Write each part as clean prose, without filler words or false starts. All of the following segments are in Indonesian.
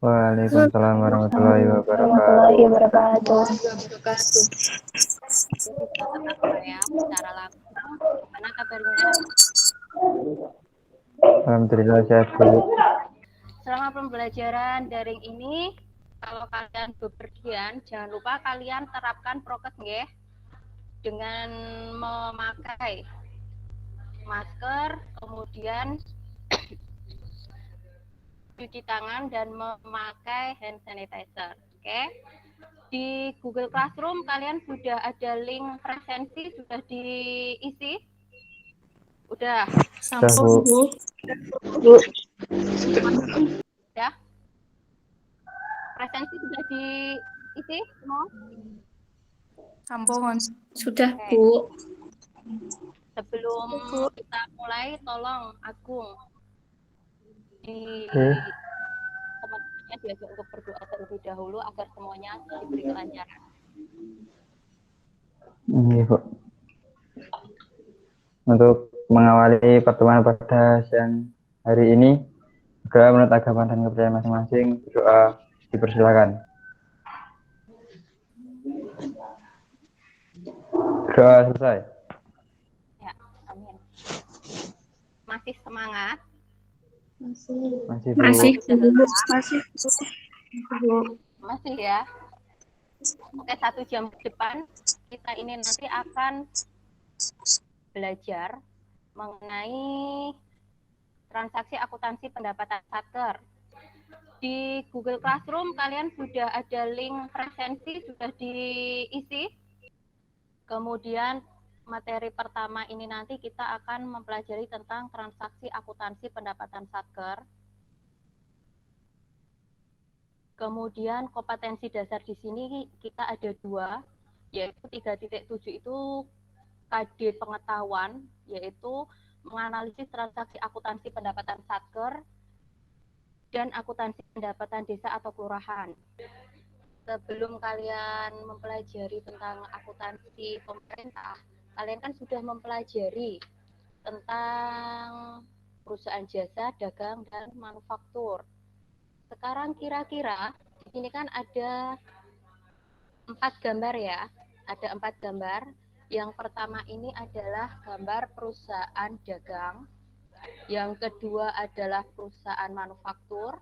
Waalaikumsalam warahmatullahi Warahmatullahi wabarakatuh. wabarakatuh. Jadi kita tetap saya secara langsung. Gimana kabarnya? Alhamdulillah sehat Bu. Selama pembelajaran daring ini, kalau kalian bepergian, jangan lupa kalian terapkan prokes nggih, dengan memakai masker, kemudian cuci tangan dan memakai hand sanitizer. Oke? Di Google Classroom kalian sudah ada link presensi, sudah diisi? Udah. Sudah Bu. Ya? Presensi sudah diisi semua? Sampun. Sudah, Oke. Bu. Sebelum kita mulai, tolong Agung di teman-temannya diajak untuk berdoa terlebih dahulu agar semuanya diberi kelancaran. Ini Bu. Untuk mengawali pertemuan pada siang hari ini, doa menurut agama dan kepercayaan masing-masing, doa dipersilakan. Doa selesai. Ya, amin. Masih semangat? Masih Bu. Masih ya? Oke, 1 jam ke depan kita ini nanti akan belajar mengenai transaksi akuntansi pendapatan satker. Di Google Classroom kalian sudah ada link presensi, sudah diisi. Kemudian materi pertama ini nanti kita akan mempelajari tentang transaksi akuntansi pendapatan satker. Kemudian kompetensi dasar di sini kita ada 2, yaitu 3.7 itu KD pengetahuan, yaitu menganalisis transaksi akuntansi pendapatan satker dan akuntansi pendapatan desa atau kelurahan. Sebelum kalian mempelajari tentang akuntansi pemerintah, kalian kan sudah mempelajari tentang perusahaan jasa, dagang, dan manufaktur. Sekarang kira-kira di sini kan ada 4 gambar ya, ada 4 gambar. Yang pertama ini adalah gambar perusahaan dagang, yang kedua adalah perusahaan manufaktur,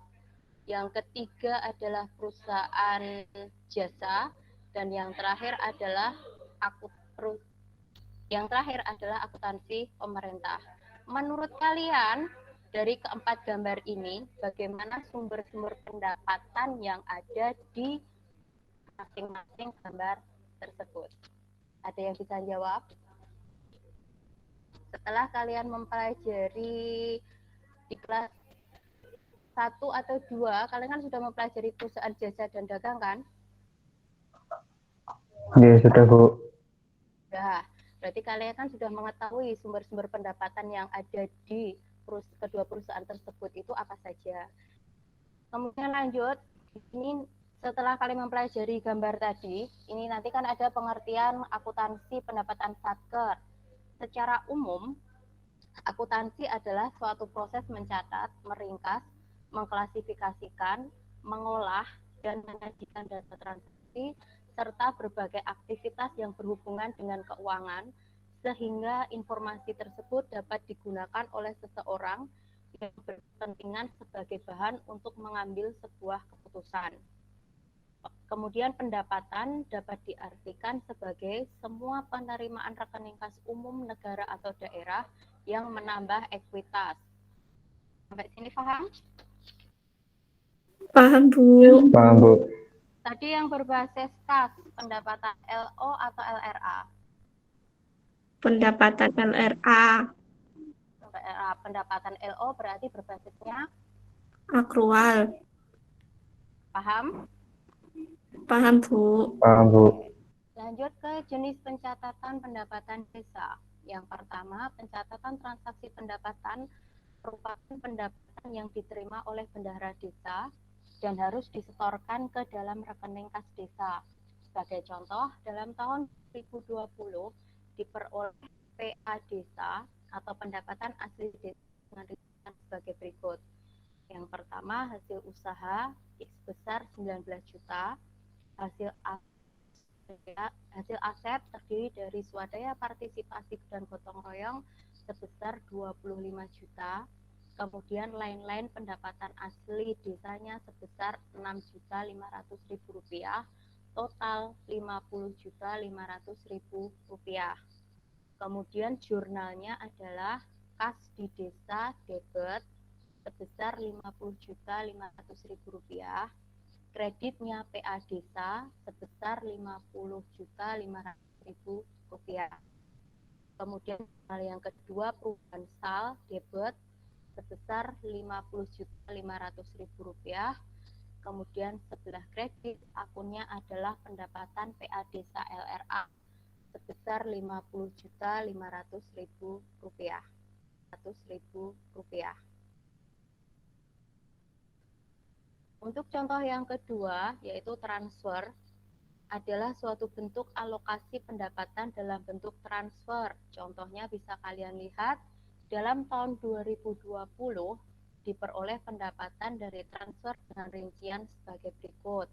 yang ketiga adalah perusahaan jasa, dan yang terakhir adalah akuntansi pemerintah. Menurut kalian, dari keempat gambar ini, bagaimana sumber-sumber pendapatan yang ada di masing-masing gambar tersebut? Ada yang bisa jawab? Setelah kalian mempelajari di kelas 1 atau 2, kalian kan sudah mempelajari perusahaan jasa dan dagang kan? Iya, sudah Bu. Ya, berarti kalian kan sudah mengetahui sumber-sumber pendapatan yang ada di kedua perusahaan tersebut itu apa saja. Kemudian lanjut, ini setelah kalian mempelajari gambar tadi, ini nanti kan ada pengertian akuntansi pendapatan satker. Secara umum, akuntansi adalah suatu proses mencatat, meringkas, mengklasifikasikan, mengolah, dan menyajikan data transaksi, serta berbagai aktivitas yang berhubungan dengan keuangan, sehingga informasi tersebut dapat digunakan oleh seseorang yang berkepentingan sebagai bahan untuk mengambil sebuah keputusan. Kemudian pendapatan dapat diartikan sebagai semua penerimaan rekening kas umum negara atau daerah yang menambah ekuitas. Sampai sini paham? Paham, Bu. Paham Bu. Tadi yang berbasis kas, pendapatan LO atau LRA? Pendapatan LRA. Pendapatan LO berarti berbasisnya Akrual. paham? Paham, Bu. Paham Bu. Lanjut ke jenis pencatatan pendapatan desa. Yang pertama, pencatatan transaksi pendapatan merupakan pendapatan yang diterima oleh bendahara desa dan harus disetorkan ke dalam rekening kas desa. Sebagai contoh, dalam tahun 2020 diperoleh PA desa atau pendapatan asli desa dengan sebagai berikut. Yang pertama, hasil usaha X besar 19 juta, hasil aset terdiri dari swadaya partisipasi dan gotong royong sebesar 25 juta, kemudian lain-lain pendapatan asli desanya sebesar 6.500.000 rupiah, total 50.500.000 rupiah. Kemudian jurnalnya adalah kas di desa debit sebesar 50.500.000 rupiah, kreditnya PA desa sebesar 50.500.000 rupiah. Kemudian hal yang kedua, perubahan sal debit sebesar 50.500.000 rupiah. Kemudian sebelah kredit akunnya adalah pendapatan PA desa LRA sebesar 50.500.000 rupiah. 100.000 rupiah. Untuk contoh yang kedua, yaitu transfer, adalah suatu bentuk alokasi pendapatan dalam bentuk transfer. Contohnya bisa kalian lihat, dalam tahun 2020 diperoleh pendapatan dari transfer dengan rincian sebagai berikut,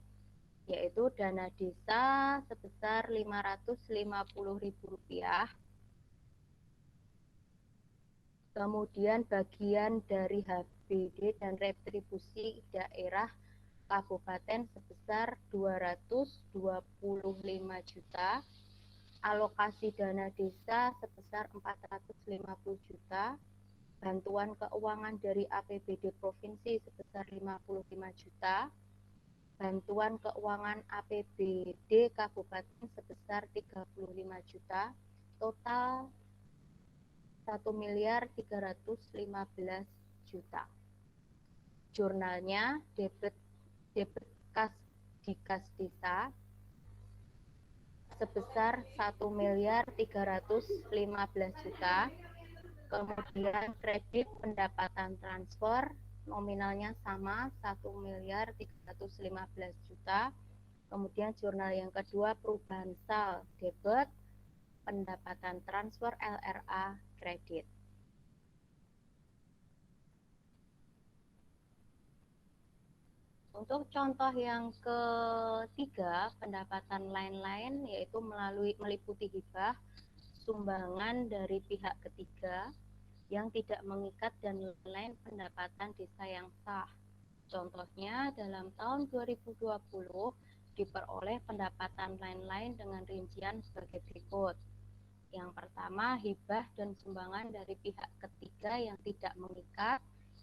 yaitu dana desa sebesar Rp550.000, kemudian bagian dari HBD dan retribusi daerah kabupaten sebesar 225 juta, alokasi dana desa sebesar 450 juta, bantuan keuangan dari APBD provinsi sebesar 55 juta, bantuan keuangan APBD kabupaten sebesar 35 juta, total 1.315 juta. Jurnalnya debit kas di kas desa sebesar 1.315 juta, kemudian kredit pendapatan transfer nominalnya sama 1.315 juta, kemudian jurnal yang kedua perubahan sal debit pendapatan transfer LRA kredit. Untuk contoh yang ketiga, pendapatan lain-lain yaitu meliputi hibah, sumbangan dari pihak ketiga yang tidak mengikat dan lain-lain pendapatan desa yang sah. Contohnya dalam tahun 2020 diperoleh pendapatan lain-lain dengan rincian sebagai berikut. Yang pertama, hibah dan sumbangan dari pihak ketiga yang tidak mengikat,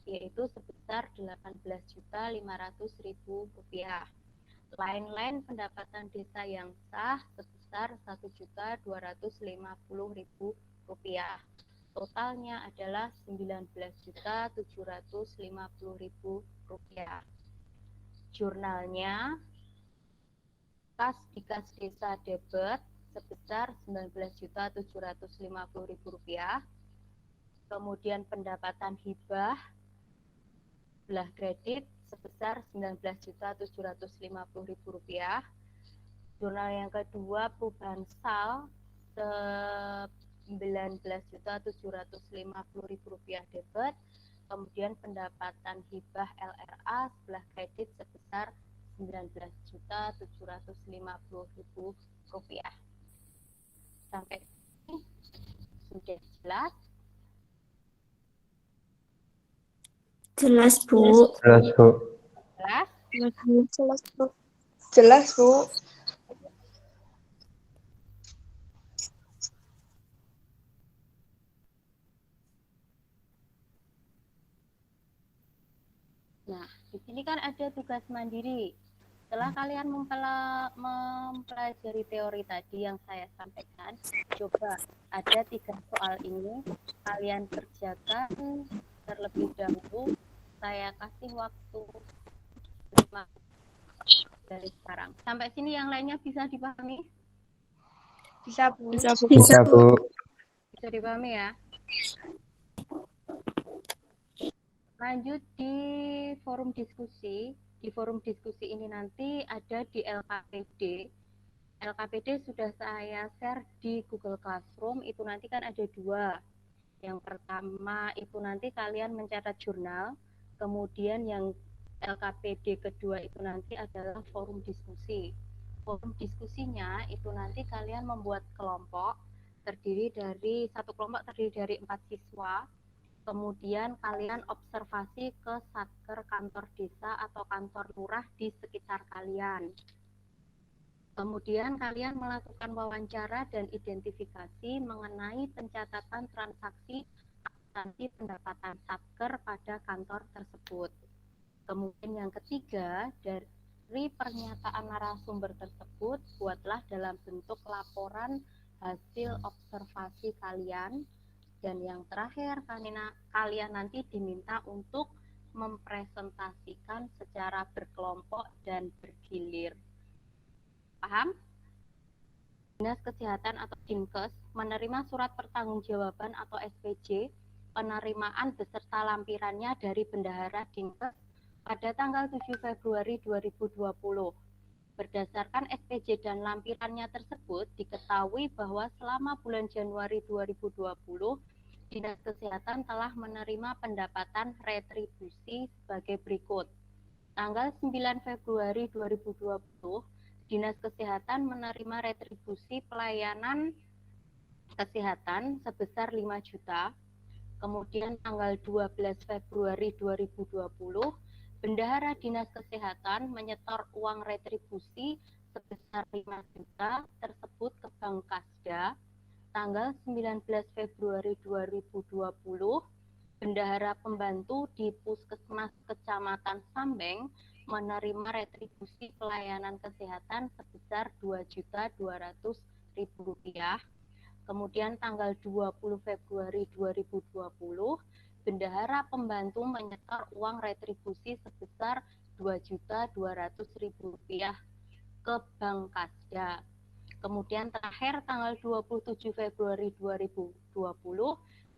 yaitu sebesar Rp18.500.000. Lain-lain pendapatan desa yang sah sebesar Rp1.250.000. Totalnya adalah Rp19.750.000. Jurnalnya kas di kas desa debit sebesar Rp19.750.000. Kemudian pendapatan hibah belah kredit sebesar Rp19.750.000. Jurnal yang kedua perubahan sal Rp19.750.000 debit. Kemudian pendapatan hibah LRA sebelah kredit sebesar Rp19.750.000. Sampai sini sudah jelas? Jelas, Bu. Jelas, Bu. Jelas? Jelas, Bu. Jelas, Bu. Nah, di sini kan ada tugas mandiri. Setelah kalian mempelajari teori tadi yang saya sampaikan, coba ada 3 soal ini kalian kerjakan terlebih dahulu. Saya kasih waktu 5 dari sekarang. Sampai sini yang lainnya bisa dipahami? Bisa, Bu. Bisa, Bu. Bisa, Bu. Bisa dipahami ya? Lanjut di forum diskusi. Di forum diskusi ini nanti ada di LKPD. LKPD sudah saya share di Google Classroom. Itu nanti kan ada 2. Yang pertama itu nanti kalian mencatat jurnal. Kemudian yang LKPD kedua itu nanti adalah forum diskusi. Forum diskusinya itu nanti kalian membuat kelompok satu kelompok terdiri dari 4 siswa. Kemudian kalian observasi ke satker kantor desa atau kantor lurah di sekitar kalian. Kemudian kalian melakukan wawancara dan identifikasi mengenai pencatatan transaksi akuntansi pendapatan satker pada kantor tersebut. Kemudian yang ketiga, dari pernyataan narasumber tersebut, buatlah dalam bentuk laporan hasil observasi kalian. Dan yang terakhir, kalian nanti diminta untuk mempresentasikan secara berkelompok dan bergilir. Paham? Dinas Kesehatan atau Dinkes menerima surat pertanggungjawaban atau SPJ penerimaan beserta lampirannya dari Bendahara Dinkes pada tanggal 7 Februari 2020. Berdasarkan SPJ dan lampirannya tersebut, diketahui bahwa selama bulan Januari 2020, Dinas Kesehatan telah menerima pendapatan retribusi sebagai berikut. Tanggal 9 Februari 2020, Dinas Kesehatan menerima retribusi pelayanan kesehatan sebesar 5 juta. Kemudian tanggal 12 Februari 2020, Bendahara Dinas Kesehatan menyetor uang retribusi sebesar 5 juta tersebut ke Bank Kasda. Tanggal 19 Februari 2020, Bendahara Pembantu di Puskesmas Kecamatan Sambeng menerima retribusi pelayanan kesehatan sebesar Rp2.200.000. Kemudian tanggal 20 Februari 2020, Bendahara Pembantu menyetor uang retribusi sebesar Rp2.200.000 ke Bank Kasda. Kemudian terakhir tanggal 27 Februari 2020,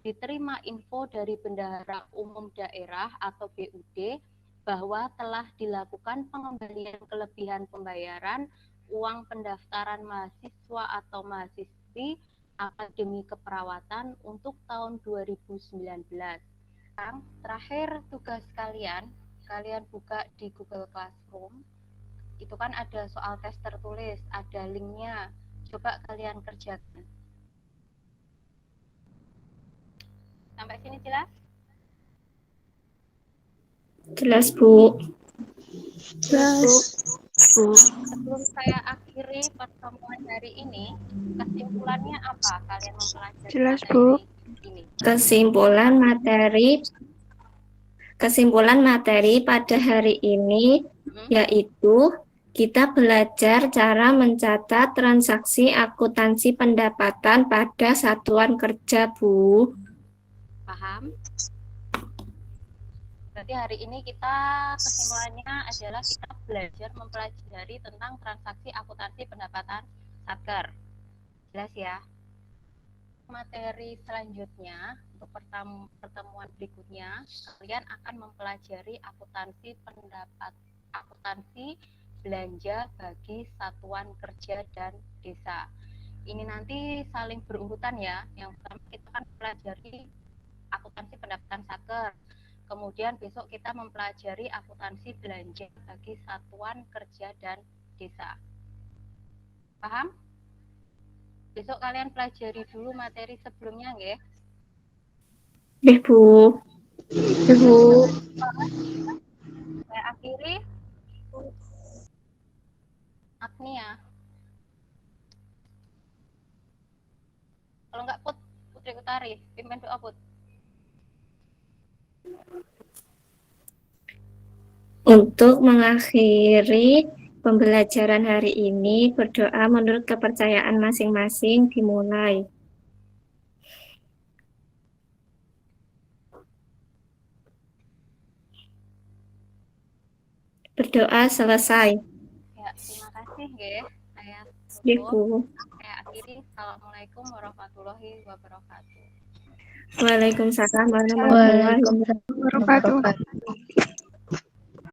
diterima info dari Bendahara Umum Daerah atau BUD bahwa telah dilakukan pengembalian kelebihan pembayaran uang pendaftaran mahasiswa atau mahasiswi Akademi Keperawatan untuk tahun 2019. Terakhir tugas kalian buka di Google Classroom. Itu kan ada soal tes tertulis, ada linknya. Coba kalian kerjakan. Sampai sini jelas? Jelas, Bu. Jelas. Sebelum saya akhiri pertemuan hari ini, kesimpulannya apa kalian mempelajari Jelas, materi Bu. ini? Kesimpulan materi pada hari ini yaitu kita belajar cara mencatat transaksi akuntansi pendapatan pada satuan kerja, Bu. Paham? Berarti hari ini kita kesimpulannya adalah kita belajar mempelajari tentang transaksi akuntansi pendapatan satker. Jelas ya? Materi selanjutnya untuk pertemuan berikutnya kalian akan mempelajari akuntansi belanja bagi satuan kerja dan desa. Ini nanti saling berurutan ya. Yang pertama kita akan pelajari akuntansi pendapatan satker. Kemudian besok kita mempelajari akuntansi belanja bagi satuan kerja dan desa. Paham? Besok kalian pelajari dulu materi sebelumnya, nggih? Nggih, Bu. Bu. Saya akhiri. Agnia. Kalau nggak Putri Utari, pimpin doa Put. Untuk mengakhiri pembelajaran hari ini, berdoa menurut kepercayaan masing-masing dimulai. Berdoa selesai. Ya, terima kasih nggih. Saya Nggih, tutup. Bu. Saya akhiri. Assalamualaikum warahmatullahi wabarakatuh. Waalaikumsalam warahmatullahi wabarakatuh. Waalaikumsalam warahmatullahi wabarakatuh.